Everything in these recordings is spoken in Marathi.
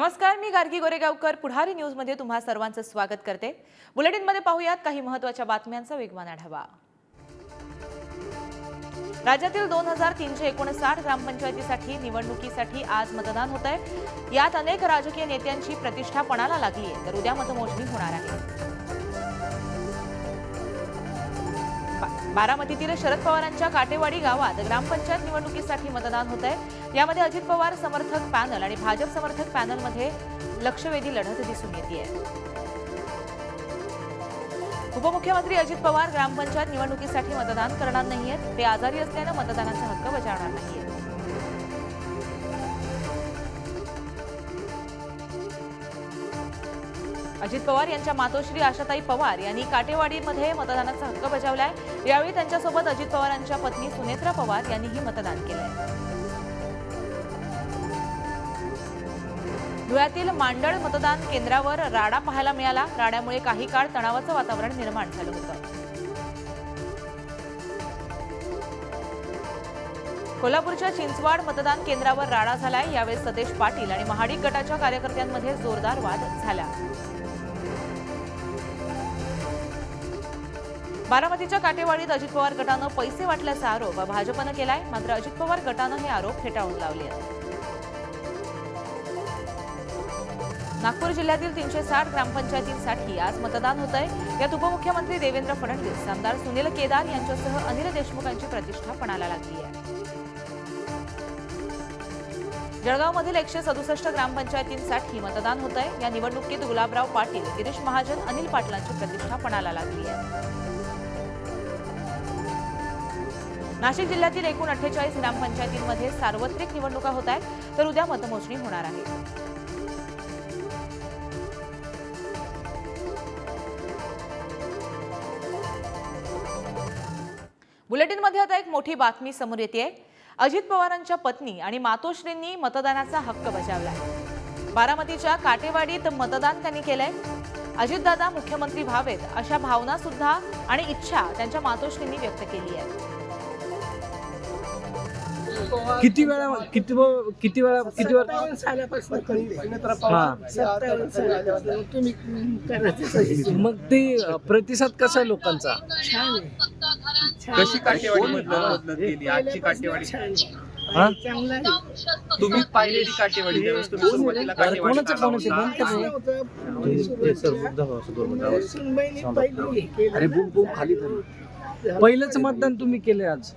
नमस्कार, मी गार्गी गोरेगावकर पुढारी न्यूज मध्ये तुम्हा सर्वांचं स्वागत करते। बुलेटिन मध्ये पाहूयात काही महत्त्वाच्या बातम्यांचा वेगवान आढावा। राज्यातील 2359 ग्रामपंचायतीसाठी निवडणुकीसाठी आज मतदान होत आहे। यात अनेक राजकीय नेत्यांची प्रतिष्ठा पणाला लागली आहे, तर उद्या मतमोजणी होणार आहे। बारामतीतील शरद पवारांच्या काटेवाडी गावात ग्रामपंचायत निवडणुकीसाठी मतदान होत आहे। यामध्ये अजित पवार समर्थक पॅनल आणि भाजप समर्थक पॅनलमध्ये लक्षवेधी लढत दिसून येते। उपमुख्यमंत्री अजित पवार ग्रामपंचायत निवडणुकीसाठी मतदान करणार नाहीयेत। ते आजारी असल्याने मतदानाचा हक्क बजावणार नाहीयेत। अजित पवार यांच्या मातोश्री आशाताई पवार यांनी काटेवाडीमध्ये मतदानाचा हक्क बजावलाय। यावेळी त्यांच्यासोबत अजित पवारांच्या पत्नी सुनेत्रा पवार यांनीही मतदान केलंय। धुळ्यातील मांडळ मतदान केंद्रावर राडा पाहायला मिळाला। राड्यामुळे काही काळ तणावाचं वातावरण निर्माण झालं होतं। कोल्हापूरच्या चिंचवाड मतदान केंद्रावर राडा झालाय। यावेळी सतेज पाटील आणि महाडिक गटाच्या कार्यकर्त्यांमध्ये जोरदार वाद झाला। बारामतीच्या काटेवाडीत अजित पवार गटानं पैसे वाटल्याचा आरोप भाजपनं केलाय, मात्र अजित पवार गटानं हे आरोप फेटाळून लावले आहेत। नागपूर जिल्ह्यातील 360 ग्रामपंचायतींसाठी आज मतदान होत आहे। यात उपमुख्यमंत्री देवेंद्र फडणवीस, आमदार सुनील केदार यांच्यासह अनिल देशमुखांची प्रतिष्ठा पणाला लागली आहे। जळगावमधील 167 ग्रामपंचायतींसाठी मतदान होत आहे। या निवडणुकीत गुलाबराव पाटील, गिरीश महाजन, अनिल पाटलांची प्रतिष्ठा पणाला लागली आहे। नाशिक जिल्ह्यातील एकूण 48 ग्रामपंचायतींमध्ये सार्वत्रिक निवडणुका होत आहेत, तर उद्या मतमोजणी होणार आहे। बुलेटिनमध्ये आता एक मोठी बातमी समोर येते। अजित पवारांच्या पत्नी आणि मातोश्रींनी मतदानाचा हक्क बजावलाय। बारामतीच्या काटेवाडीत मतदान त्यांनी केलंय। अजितदादा मुख्यमंत्री व्हावेत अशा भावना सुद्धा आणि इच्छा त्यांच्या मातोश्रींनी व्यक्त केली आहे। किती वेळा मग ते प्रतिसाद कसा आहे लोकांचा? कशी काटेवाडी बदलत गेली आजची काटेवाडी? तुम्ही पाहिलेली काटेवाडी त्यावेळेस तुम्ही सुरुवातीला काटेवाडी खाली पहिलंच मतदान तुम्ही केले आज?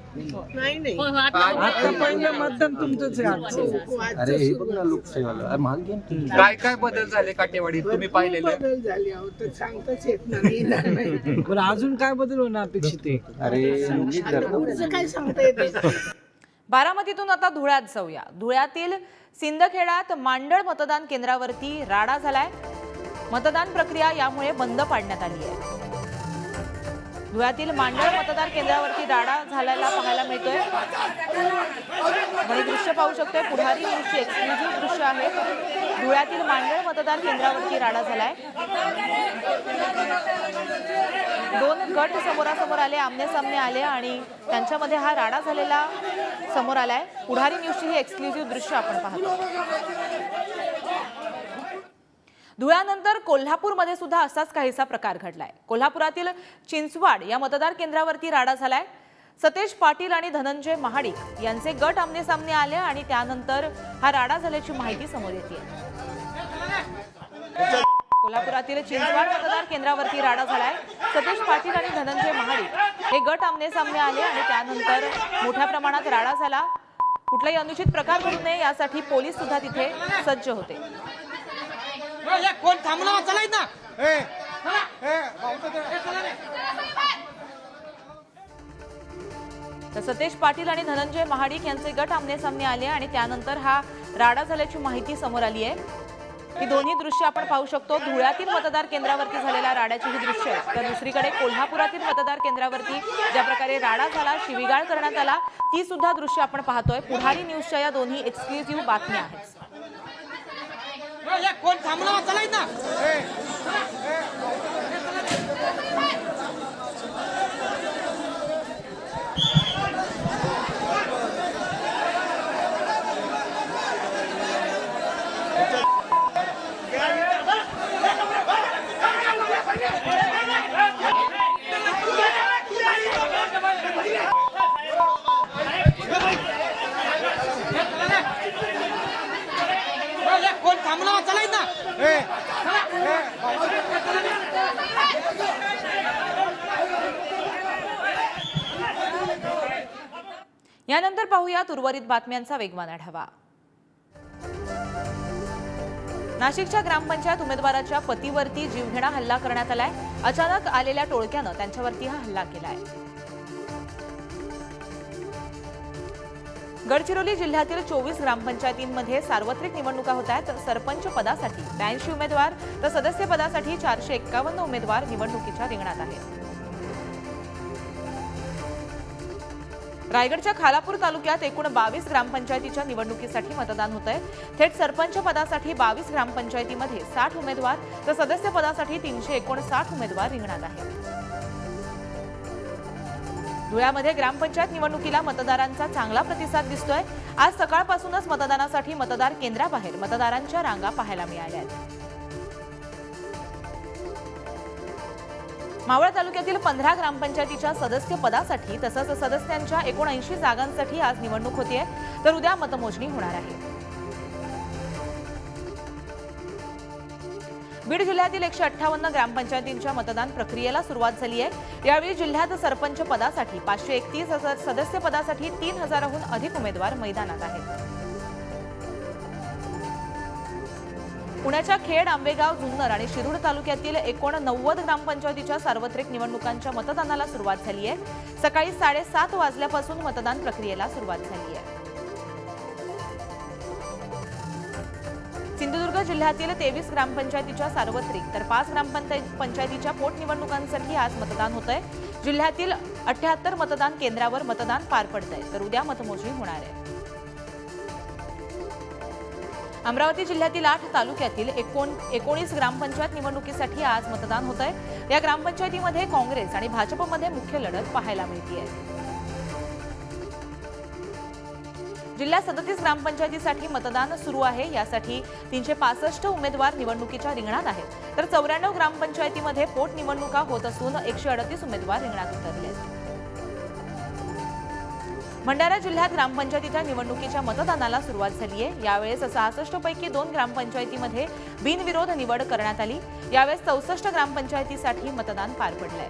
नाही आता पहिलं मतदान तुमचंच आहे आज? अरे हे बघ ना लोकशाही काय काय बदल झाले काटेवाडीत तुम्ही पाहिलेले? बदल झाले आहो तर सांगताच येत नाही। बरं, अजून काय बदल होणं अपेक्षित आहे? अरे काय सांगता येते? बारामतीतून आता धुळ्यात जाऊया। धुळ्यातील सिंदखेडात मांडळ मतदान केंद्रावरती राडा झालाय। मतदान प्रक्रिया यामुळे बंद पाडण्यात आली आहे। धुळ्यातील मांडळ मतदान केंद्रावरती राडा झालेला पाहायला मिळतोय। आपण दृश्य पाहू शकतोय, पुढारी न्यूजची एक्सक्लुझिव्ह दृश्य आहे। धुळ्यातील मांडळ मतदान केंद्रावरती राडा झालाय। दोन गट समोरासमोर आले, आमने सामने आले आणि त्यांच्यामध्ये हा राडा झालेला समोर आलाय। पुढारी न्यूजची ही एक्सक्लुझिव्ह दृश्य आपण पाहतो। धुळ्यानंतर कोल्हापूरमध्ये सुद्धा असाच काहीसा प्रकार घडलाय। कोल्हापुरातील चिंचवाड या मतदार केंद्रावरती राडा झालाय। सतेज पाटील आणि धनंजय महाडिक यांचे गट आमने सामने आले आणि त्यानंतर हा राडा झाल्याची माहिती समोर येते। कोल्हापुरातील चिंचवाड मतदार केंद्रावरती राडा झालाय। सतेज पाटील आणि धनंजय महाडिक हे गट आमने सामने आले आणि त्यानंतर मोठ्या प्रमाणात राडा झाला। कुठलाही अनुचित प्रकार घडू नये यासाठी पोलीस सुद्धा तिथे सज्ज होते। कोण थांबला चलाय ना? तर सतेज पाटील आणि धनंजय महाडिक यांचे गट आमने सामने आले आणि त्यानंतर हा राडा झाल्याची माहिती समोर आली आहे। ही दोन्ही दृश्य आपण पाहू शकतो। धुळ्यातील मतदार केंद्रावरती झालेल्या राड्याची ही दृश्य आहेत, तर दुसरीकडे कोल्हापुरातील मतदार केंद्रावरती ज्या प्रकारे राडा झाला, शिवीगाळ करण्यात आला, ती सुद्धा दृश्य आपण पाहतोय। पुढारी न्यूजच्या या दोन्ही एक्सक्लुझिव्ह बातम्या आहेत। कोण थांबला चलाय ना? यानंतर पाहूयात उर्वरित बातम्यांचा वेगवान आढावा. नाशिकच्या ग्रामपंचायत उमेदवाराच्या पतीवरती जीवघेणा हल्ला करण्यात आलाय. अचानक आलेल्या टोळक्यानं त्यांच्यावरती हा हल्ला केलाय. गडचिरोली जिल्ह्यातील 24 ग्रामपंचायतींमध्ये सार्वत्रिक निवडणुका होत आहेत. सरपंच पदासाठी 82 उमेदवार तर सदस्य पदासाठी 451 उमेदवार निवडणुकीच्या रिंगणात आहेत. रायगडच्या खालापूर तालुक्यात एकूण 22 ग्रामपंचायतीच्या निवडणुकीसाठी मतदान होत आहे. थेट सरपंच पदासाठी 22 ग्रामपंचायतीमध्ये 60 उमेदवार तर सदस्य पदासाठी 359 उमेदवार रिंगणात आहेत. धुळ्यामध्ये ग्रामपंचायत निवडणुकीला मतदारांचा चांगला प्रतिसाद दिसतोय. आज सकाळपासूनच मतदानासाठी मतदार केंद्राबाहेर मतदारांच्या रांगा पाहायला मिळाल्या आहेत. मावळ तालुक्यातील 15 ग्रामपंचायतीच्या सदस्य पदासाठी तसंच सदस्यांच्या 79 जागांसाठी आज निवडणूक होतीये, तर उद्या मतमोजणी होणार आहे. बीड जिल्ह्यातील 158 ग्रामपंचायतींच्या मतदान प्रक्रियेला सुरुवात झाली आहे. यावेळी जिल्ह्यात सरपंच पदासाठी 531 सदस्य पदासाठी 3000हून अधिक उमेदवार मैदानात आहेत. पुण्याच्या खेड, आंबेगाव, जुन्नर आणि शिरूर तालुक्यातील एकूण 90 ग्रामपंचायतीच्या सार्वत्रिक निवडणुकांच्या मतदानाला सुरुवात झाली आहे. सकाळी 7:30 वाजल्यापासून मतदान प्रक्रियेला सुरुवात झाली आहे. सिंधुदुर्ग जिल्ह्यातील 23 ग्रामपंचायतीच्या सार्वत्रिक तर 5 ग्रामपंचायतीच्या पोटनिवडणुकांसाठी आज मतदान होत आहे. जिल्ह्यातील 78 मतदान केंद्रावर मतदान पार पडतंय, तर उद्या मतमोजणी होणार आहे. अमरावती जिल्ह्यातील 8 तालुक्यातील 19 ग्रामपंचायत निवडणुकीसाठी आज मतदान होत आहे. या ग्रामपंचायतीमध्ये काँग्रेस आणि भाजपमध्ये मुख्य लढत पाहायला मिळतेय. जिल्ह्यात 37 ग्रामपंचायतीसाठी मतदान सुरू आहे. यासाठी 365 उमेदवार निवडणुकीच्या रिंगणात आहेत, तर 94 ग्रामपंचायतीमध्ये पोटनिवडणुका होत असून 138 उमेदवार रिंगणात उतरले आहेत. भंडारा जिल्ह्यात ग्रामपंचायतीच्या निवडणुकीच्या मतदानाला सुरुवात झाली आहे. यावेळेस 66 पैकी 2 ग्रामपंचायतीमध्ये बिनविरोध निवड करण्यात आली. यावेळेस 64 ग्रामपंचायतीसाठी मतदान पार पडलंय.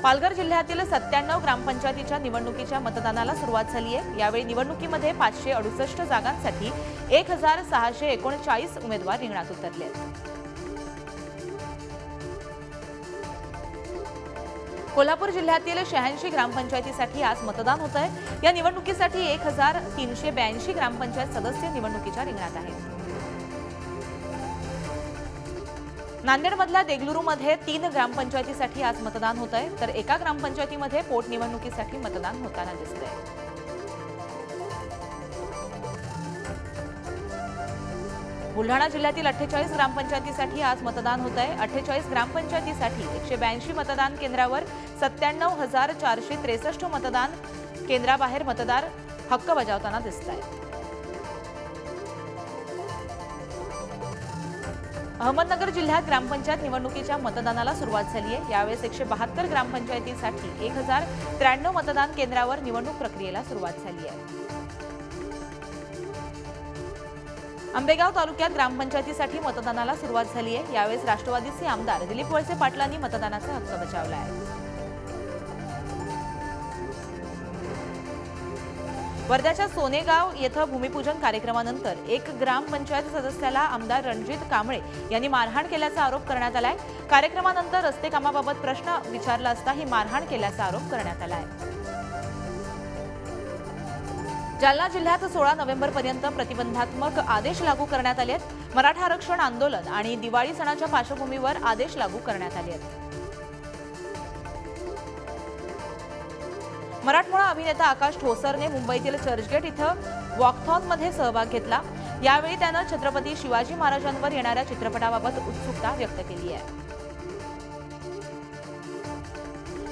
पालघर जिल्ह्यातील 97 ग्रामपंचायतीच्या निवडणुकीच्या मतदानाला सुरुवात झाली आहे. यावेळी निवडणुकीमध्ये 568 जागांसाठी 1639 उमेदवार रिंगणात उतरले आहेत. कोल्हापूर जिल्ह्यातील 86 ग्रामपंचायतीसाठी आज मतदान होत आहे. या निवडणुकीसाठी 1382 ग्रामपंचायत सदस्य निवडणुकीच्या रिंगणात आहेत. नांदेडमधल्या देगलुरूमध्ये 3 ग्रामपंचायतीसाठी आज मतदान होत आहे, तर एका ग्रामपंचायतीमध्ये पोटनिवडणुकीसाठी मतदान होताना दिसतंय. बुलढाणा जिल्ह्यातील 48 ग्रामपंचायतीसाठी आज मतदान होत आहे. 48 ग्रामपंचायतीसाठी 182 मतदान केंद्रावर 97,463 मतदान केंद्राबाहेर मतदार हक्क बजावताना दिसत आहेत. अहमदनगर जिल्ह्यात ग्रामपंचायत निवडणुकीच्या मतदानाला सुरुवात झाली आहे. यावेळेस 172 ग्रामपंचायतीसाठी 1093 मतदान केंद्रावर निवडणूक प्रक्रियेला सुरुवात झाली आहे. आंबेगाव तालुक्यात ग्रामपंचायतीसाठी मतदानाला सुरुवात झाली आहे. यावेळेस राष्ट्रवादीचे आमदार दिलीप वळसे पाटलांनी मतदानाचा हक्क बजावला आहे. वर्ध्याच्या सोनेगाव येथे भूमिपूजन कार्यक्रमानंतर एक ग्रामपंचायत सदस्याला आमदार रणजित कांबळे यांनी मारहाण केल्याचा आरोप करण्यात आलाय. कार्यक्रमानंतर रस्ते कामाबाबत प्रश्न विचारला असता ही मारहाण केल्याचा आरोप करण्यात आला आहे. जालना जिल्ह्यात 16 नोव्हेंबरपर्यंत प्रतिबंधात्मक आदेश लागू करण्यात आले आहेत. मराठा आरक्षण आंदोलन आणि दिवाळी सणाच्या पार्श्वभूमीवर आदेश लागू करण्यात आले आहेत. मराठमोळा अभिनेता आकाश ठोसरने मुंबईतील चर्चगेट इथं वॉकथॉनमध्ये सहभाग घेतला. यावेळी त्यानं छत्रपती शिवाजी महाराजांवर येणाऱ्या चित्रपटाबाबत उत्सुकता व्यक्त केली आहे.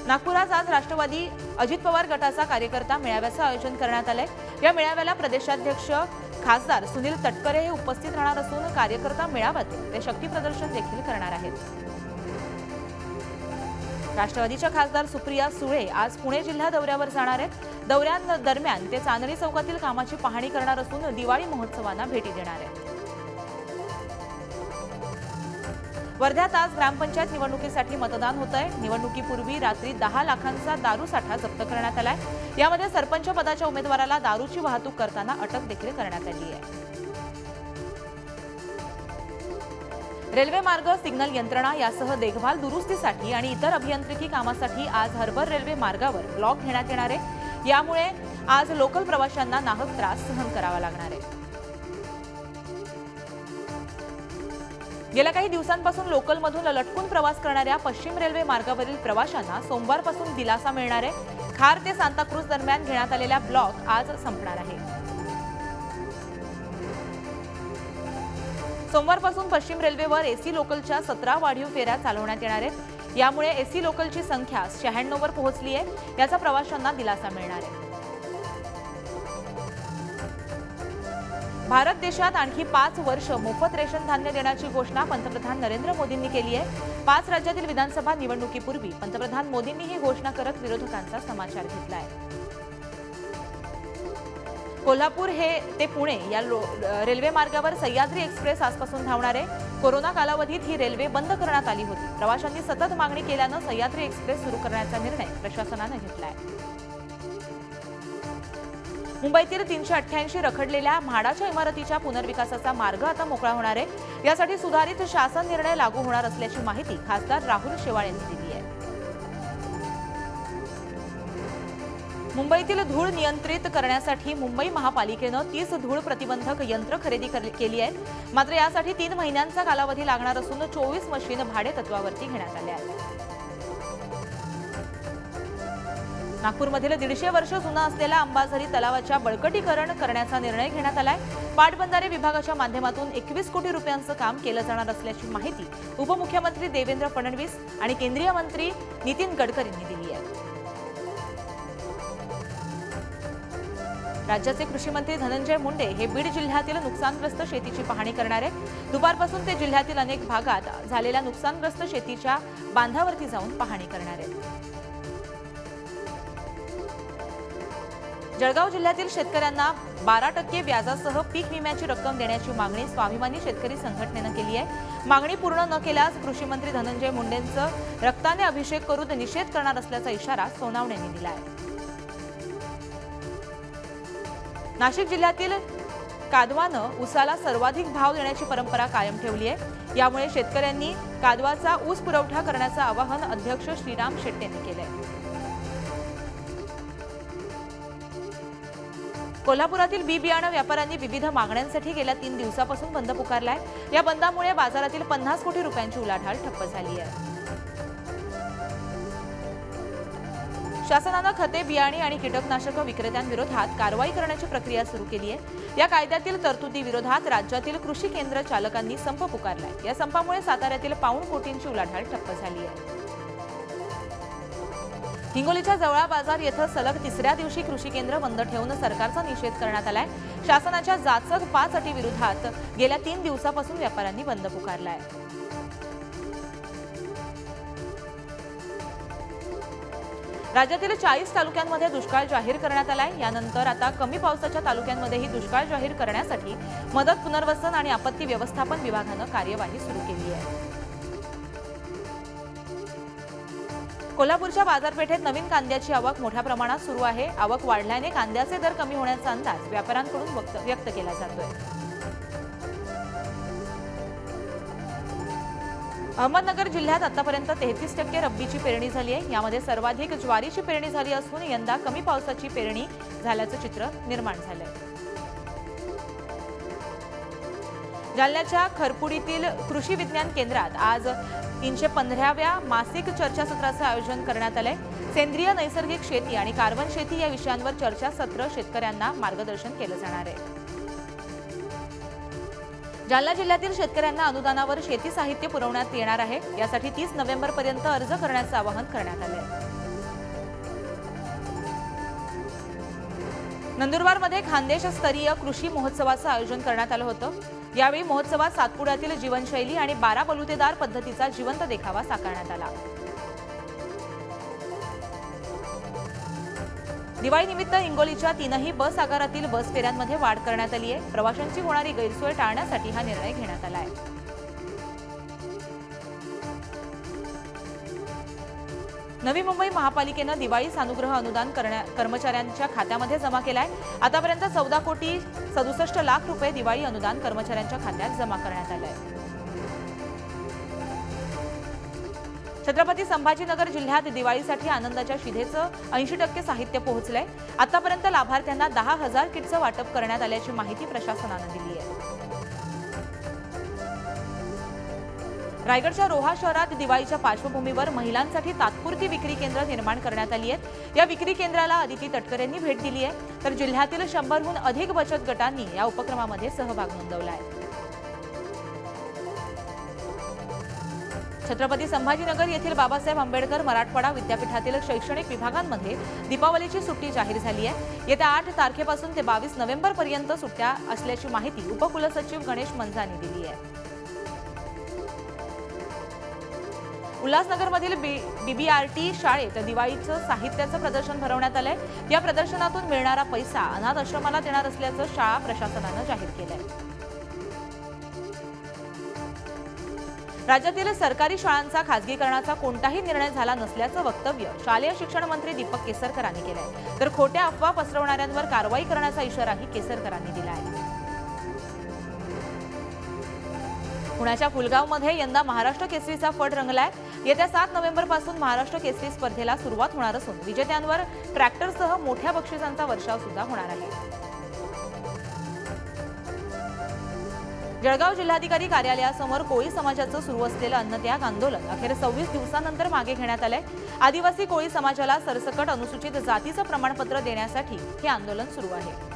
नागपुरात आज राष्ट्रवादी अजित पवार गटाचा कार्यकर्ता मेळाव्याचं आयोजन करण्यात आलंय. या मेळाव्याला प्रदेशाध्यक्ष खासदार सुनील तटकरे हे उपस्थित राहणार असून कार्यकर्ता मेळाव्यातून ते शक्ती प्रदर्शन देखील करणार आहेत. राष्ट्रवादीच्या खासदार सुप्रिया सुळे आज पुणे जिल्हा दौऱ्यावर जाणार आहेत. दौऱ्यादरम्यान ते चांदणी चौकातील कामाची पाहणी करणार असून दिवाळी महोत्सवांना भेटी देणार आहेत. वर्ध्यात आज ग्रामपंचायत निवडणुकीसाठी मतदान होत आहे. निवडणुकीपूर्वी रात्री 10 लाखांचा दारू साठा जप्त करण्यात आलाय. यामध्ये सरपंच पदाच्या उमेदवाराला दारूची वाहतूक करताना अटक देखील करण्यात आली आहे. रेल्वे मार्ग, सिग्नल यंत्रणा यासह देखभाल दुरुस्तीसाठी आणि इतर अभियांत्रिकी कामासाठी आज हार्बर रेल्वे मार्गावर ब्लॉक घेण्यात येणार आहे. यामुळे आज लोकल प्रवाशांना नाहक त्रास सहन करावा लागणार आहे. गेल्या काही दिवसांपासून लोकलमधून लटकून प्रवास करणाऱ्या पश्चिम रेल्वे मार्गावरील प्रवाशांना सोमवारपासून दिलासा मिळणार आहे. खार ते सांताक्रूज दरम्यान घेण्यात आलेला ब्लॉक आज संपणार आहे. सोमवारपासून पश्चिम रेल्वेवर एसी लोकलच्या 17 वाढीव फेऱ्या चालवण्यात येणार आहेत. यामुळे एसी लोकलची संख्या 96 वर पोहोचली आहे. याचा प्रवाशांना दिलासा मिळणार आहे. भारत देशात आणखी 5 वर्ष मोफत रेशन धान्य देण्याची घोषणा पंतप्रधान नरेंद्र मोदींनी केली आहे. 5 राज्यातील विधानसभा निवडणुकीपूर्वी पंतप्रधान मोदींनी ही घोषणा करत विरोधकांचा समाचार घेतला आहे. कोल्हापूर ते पुणे या रेल्वे मार्गावर सह्याद्री एक्सप्रेस आजपासून धावणार आहे. कोरोना कालावधीत ही रेल्वे बंद करण्यात आली होती. प्रवाशांनी सतत मागणी केल्यानं सह्याद्री एक्सप्रेस सुरू करण्याचा निर्णय प्रशासनानं घेतला आहे. मुंबईतील 388 रखडलेल्या म्हाडाच्या इमारतीच्या पुनर्विकासाचा मार्ग आता मोकळा होणार आहे. यासाठी सुधारित शासन निर्णय लागू होणार असल्याची माहिती खासदार राहुल शेवाळ यांनी दिली आहे. मुंबईतील धूळ नियंत्रित करण्यासाठी मुंबई महापालिकेनं 30 धूळ प्रतिबंधक यंत्र खरेदी केली आहे. मात्र यासाठी 3 महिन्यांचा कालावधी लागणार असून 24 मशीन भाडे तत्वावरती घेण्यात आल्या आहेत. नागपूरमधील 150 वर्ष जुना असलेल्या अंबाझरी तलावाच्या बळकटीकरण करण्याचा निर्णय घेण्यात आलाय. पाटबंधारे विभागाच्या माध्यमातून 21 कोटी रुपयांचं काम केलं जाणार असल्याची माहिती उपमुख्यमंत्री देवेंद्र फडणवीस आणि केंद्रीय मंत्री नितीन गडकरींनी दिली आहे. राज्याचे कृषी मंत्री धनंजय मुंडे हे बीड जिल्ह्यातील नुकसानग्रस्त शेतीची पाहणी करणार आहेत. दुपारपासून ते जिल्ह्यातील अनेक भागात झालेल्या नुकसानग्रस्त शेतीच्या बांधावरती जाऊन पाहणी करणार आहेत. जळगाव जिल्ह्यातील शेतकऱ्यांना 12% व्याजासह पीक विम्याची रक्कम देण्याची मागणी स्वाभिमानी शेतकरी संघटनेनं केली आहे. मागणी पूर्ण न केल्यास कृषी मंत्री धनंजय मुंडेंचं रक्ताने अभिषेक करून निषेध करणार असल्याचा इशारा सोनावणे यांनी दिला आहे. नाशिक जिल्ह्यातील कादवानं ऊसाला सर्वाधिक भाव देण्याची परंपरा कायम ठेवली आहे. यामुळे शेतकऱ्यांनी कादवाचा ऊस पुरवठा करण्याचं आवाहन अध्यक्ष श्रीराम शेट्टी यांनी केलं आहे. कोल्हापुरातील बी बियाणं व्यापाऱ्यांनी विविध मागण्यांसाठी गेल्या 3 दिवसापासून बंद पुकारलाय. या बंदामुळे बाजारातील 50 कोटी रुपयांची उलाढाल ठप्प झाली आहे. शासनानं खते, बियाणे आणि कीटकनाशक विक्रेत्यांविरोधात कारवाई करण्याची प्रक्रिया सुरू केली आहे. या कायद्यातील तरतुदी विरोधात राज्यातील कृषी केंद्र चालकांनी संप पुकारलाय. या संपामुळे साताऱ्यातील 1.25 कोटींची उलाढाल ठप्प झाली आहे. हिंगोलीच्या जवळा बाजार येथे सलग 3ऱ्या दिवशी कृषी केंद्र बंद ठेवून सरकारचा निषेध करण्यात आलाय. शासनाच्या जाचक 5 अटी विरोधात गेल्या 3 दिवसापासून व्यापाऱ्यांनी बंद पुकारलाय. राज्यातील 40 तालुक्यांमध्ये दुष्काळ जाहीर करण्यात आलाय. यानंतर आता कमी पावसाच्या तालुक्यांमध्येही दुष्काळ जाहीर करण्यासाठी मदत, पुनर्वसन आणि आपत्ती व्यवस्थापन विभागानं कार्यवाही सुरू केली आहे. कोल्हापूरच्या बाजारपेठेत नवीन कांद्याची आवक मोठ्या प्रमाणात सुरू आहे. आवक वाढल्याने कांद्याचे दर कमी होण्याचा अंदाज व्यापाऱ्यांकडून व्यक्त केला जातोय. अहमदनगर जिल्ह्यात आतापर्यंत 33% रब्बीची पेरणी झाली आहे. यामध्ये सर्वाधिक ज्वारीची पेरणी झाली असून यंदा कमी पावसाची पेरणी झाल्याचं चित्र निर्माण झालंय. जालन्याच्या खरपुडीतील कृषी विज्ञान केंद्रात आज 315व्या मासिक चर्चासत्राचं आयोजन करण्यात आलंय. सेंद्रिय नैसर्गिक शेती आणि कार्बन शेती या विषयांवर चर्चासत्र शेतकऱ्यांना मार्गदर्शन केलं जाणार आहे. जालना जिल्ह्यातील शेतकऱ्यांना अनुदानावर शेती साहित्य पुरवण्यात येणार आहे. यासाठी 30 नोव्हेंबरपर्यंत अर्ज करण्याचं आवाहन करण्यात आलं आहे. नंदुरबारमध्ये खानदेश स्तरीय कृषी महोत्सवाचं आयोजन करण्यात आलं होतं. यावेळी महोत्सवात सातपुड्यातील जीवनशैली आणि 12 बलुतेदार पद्धतीचा जिवंत देखावा साकारण्यात आला. दिवाळीनिमित्त हिंगोलीच्या 3ही बस आगारातील बस फेऱ्यांमध्ये वाढ करण्यात आली आहे. प्रवाशांची होणारी गैरसोय टाळण्यासाठी हा निर्णय घेण्यात आला आहे. नवी मुंबई महापालिकेनं दिवाळी सानुग्रह अनुदान कर्मचाऱ्यांच्या खात्यामध्ये जमा केलाय। आतापर्यंत 14,67,67,00,000 रुपये दिवाळी अनुदान कर्मचाऱ्यांच्या खात्यात जमा करण्यात आले आहे। छत्रपती संभाजीनगर जिल्ह्यात दिवाळीसाठी आनंदाच्या शिधेचं 80% साहित्य पोहोचलंय। आतापर्यंत लाभार्थ्यांना 10,000 किटचं वाटप करण्यात आल्याची माहिती प्रशासनानं दिली आहे। रायगडच्या रोहा शहरात दिवाळीच्या पार्श्वभूमीवर महिलांसाठी तात्पुरती विक्री केंद्र निर्माण करण्यात आली आहेत। या विक्री केंद्राला अदिती तटकरेंनी भेट दिली आहे, तर जिल्ह्यातील 100हून अधिक बचत गटांनी या उपक्रमामध्ये सहभाग नोंदवला आहे। छत्रपती संभाजीनगर येथील बाबासाहेब आंबेडकर मराठवाडा विद्यापीठातील शैक्षणिक विभागांमध्ये दीपावलीची सुट्टी जाहीर झाली आहे। येत्या 8 तारखेपासून ते 22 नोव्हेंबरपर्यंत सुट्ट्या असल्याची माहिती उपकुलसचिव गणेश मंझानी दिली आहे। उल्हासनगरमधील BBRT शाळेत दिवाळीचं साहित्याचं प्रदर्शन भरवण्यात आलंय। या प्रदर्शनातून मिळणारा पैसा अनाथ आश्रमाला देणार असल्याचं शाळा प्रशासनानं जाहीर केलंय। राज्यातील सरकारी शाळांचा खासगीकरणाचा कोणताही निर्णय झाला नसल्याचं वक्तव्य शालेय शिक्षण मंत्री दीपक केसरकरांनी केलंय, तर खोट्या अफवा पसरवणाऱ्यांवर कारवाई करण्याचा इशाराही केसरकरांनी दिला आहे। पुण्याच्या फुलगावमध्ये यंदा महाराष्ट्र केसरीचा फड रंगलाय। येत्या 7 नोव्हेंबरपासून महाराष्ट्र केसरी स्पर्धेला सुरुवात होणार असून विजेत्यांवर ट्रॅक्टरसह मोठ्या बक्षिसांचा वर्षाव सुद्धा होणार आहे। जळगाव जिल्हाधिकारी कार्यालयासमोर कोळी समाजाचं सुरू असलेलं अन्नत्याग आंदोलन अखेर 26 दिवसांनंतर मागे घेण्यात आलंय। आदिवासी कोळी समाजाला सरसकट अनुसूचित जातीचं प्रमाणपत्र देण्यासाठी हे आंदोलन सुरू आहे।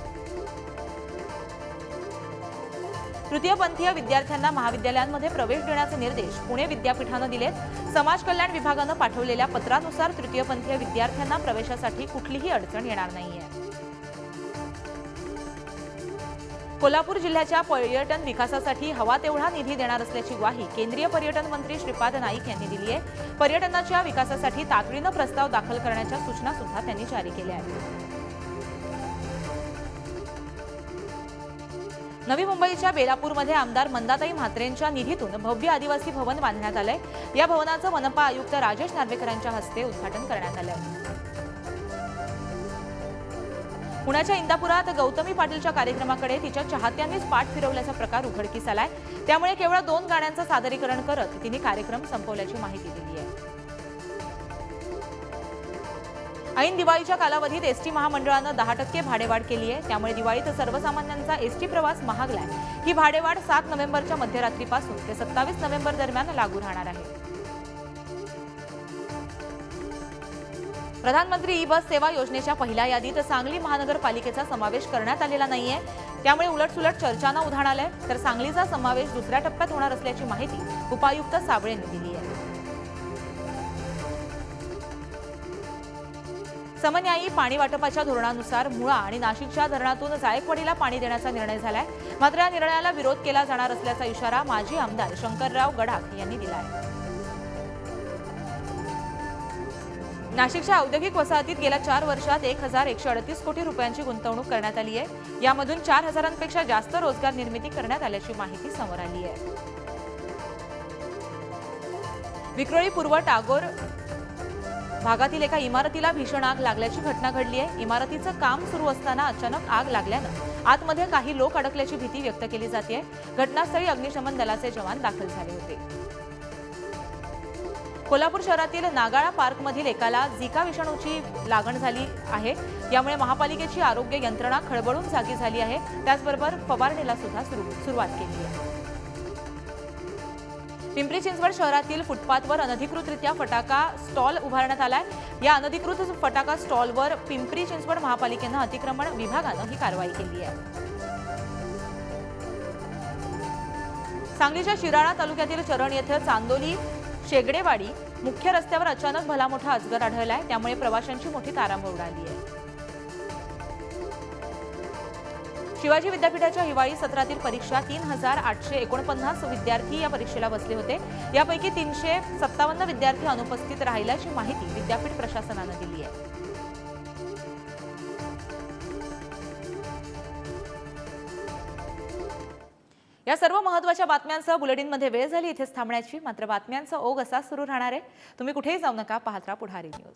तृतीयपंथीय विद्यार्थ्यांना महाविद्यालयांमध्ये प्रवेश देण्याचे निर्देश पुणे विद्यापीठानं दिलेत। समाज कल्याण विभागानं पाठवलेल्या पत्रानुसार तृतीयपंथीय विद्यार्थ्यांना प्रवेशासाठी कुठलीही अडचण येणार नाहीये। कोल्हापूर जिल्ह्याच्या पर्यटन विकासासाठी हवा तेवढा निधी देणार असल्याची ग्वाही केंद्रीय पर्यटन मंत्री श्रीपाद नाईक यांनी दिली आहे। पर्यटनाच्या विकासासाठी तातडीनं प्रस्ताव दाखल करण्याच्या सूचना सुद्धा त्यांनी जारी केल्या आहेत। नवी मुंबईच्या बेलापूरमध्ये आमदार मंदाताई म्हात्रेंच्या निधीतून भव्य आदिवासी भवन बांधण्यात आलंय। या भवनाचं मनपा आयुक्त राजेश नार्वेकरांच्या हस्ते उद्घाटन करण्यात आलंय। पुण्याच्या इंदापुरात गौतमी पाटीलच्या कार्यक्रमाकडे तिच्या चाहत्यांनीच पाठ फिरवल्याचा प्रकार उघडकीस आलाय। त्यामुळे केवळ 2 गाण्यांचं सादरीकरण करत तिने कार्यक्रम संपवल्याची माहिती दिली आहे। ऐन दिवाळीच्या कालावधीत एसटी महामंडळानं 10% भाडेवाढ केली आहे। त्यामुळे दिवाळीत सर्वसामान्यांचा एसटी प्रवास महागलाय। ही भाडेवाढ 7 नोव्हेंबरच्या मध्यरात्रीपासून ते 27 नोव्हेंबर दरम्यान लागू राहणार आहे। प्रधानमंत्री ई-बस सेवा योजनेच्या पहिल्या यादीत सांगली महानगरपालिकेचा समावेश करण्यात आलेला नाहीये। त्यामुळे उलटसुलट चर्चांना उधाण आलंय, तर सांगलीचा समावेश दुसऱ्या टप्प्यात होणार असल्याची माहिती उपायुक्त साबळेंनी दिली आहे। समन्यायी पाणी वाटपाच्या धोरणानुसार मुळा आणि नाशिकच्या धरणातून जायकवाडीला पाणी देण्याचा निर्णय झालाय। मात्र या निर्णयाला विरोध केला जाणार असल्याचा इशारा माजी आमदार शंकरराव गडाख यांनी दिला आहे। नाशिकच्या औद्योगिक वसाहतीत गेल्या 4 वर्षात 1,138 कोटी रुपयांची गुंतवणूक करण्यात आली आहे। यामधून 4,000पेक्षा जास्त रोजगार निर्मिती करण्यात आल्याची माहिती समोर आली आहे। विक्रोळी पूर्व टागोर भागातील एका इमारतीला भीषण आग लागल्याची घटना घडली आहे। इमारतीचं काम सुरू असताना अचानक आग लागल्यानं आतमध्ये काही लोक अडकल्याची भीती व्यक्त केली जाते। घटनास्थळी अग्निशमन दलाचे जवान दाखल झाले होते। कोल्हापूर शहरातील नागाळा पार्कमधील एकाला झिका विषाणूची लागण झाली आहे। यामुळे महापालिकेची आरोग्य यंत्रणा खळबळून जागी झाली आहे। त्याचबरोबर फवारणीला सुद्धा सुरुवात केली आहे। पिंपरी चिंचवड शहरातील फुटपाथवर अनधिकृतरित्या फटाका स्टॉल उभारण्यात आलाय। या अनधिकृत फटाका स्टॉलवर पिंपरी चिंचवड महापालिकेनं अतिक्रमण विभागानं ही कारवाई केली आहे। सांगलीच्या शिराळा तालुक्यातील चरण येथे चांदोली शेगडेवाडी मुख्य रस्त्यावर अचानक भला मोठा अजगर आढळलाय। त्यामुळे प्रवाशांची मोठी तारांबळ उडाली आहे। शिवाजी विद्यापीठाच्या हिवाळी सत्रातील परीक्षा 3,849 विद्यार्थी या परीक्षेला बसले होते। यापैकी 357 विद्यार्थी अनुपस्थित राहिल्याची माहिती विद्यापीठ प्रशासनानं दिली आहे। या सर्व महत्त्वाच्या बातम्यांसह बुलेटिनमध्ये वेळ झाली इथेच थांबण्याची. मात्र बातम्यांचा ओघ असाच सुरू राहणार आहे. तुम्ही कुठेही जाऊ नका. पाहत राहा पुढारी न्यूज.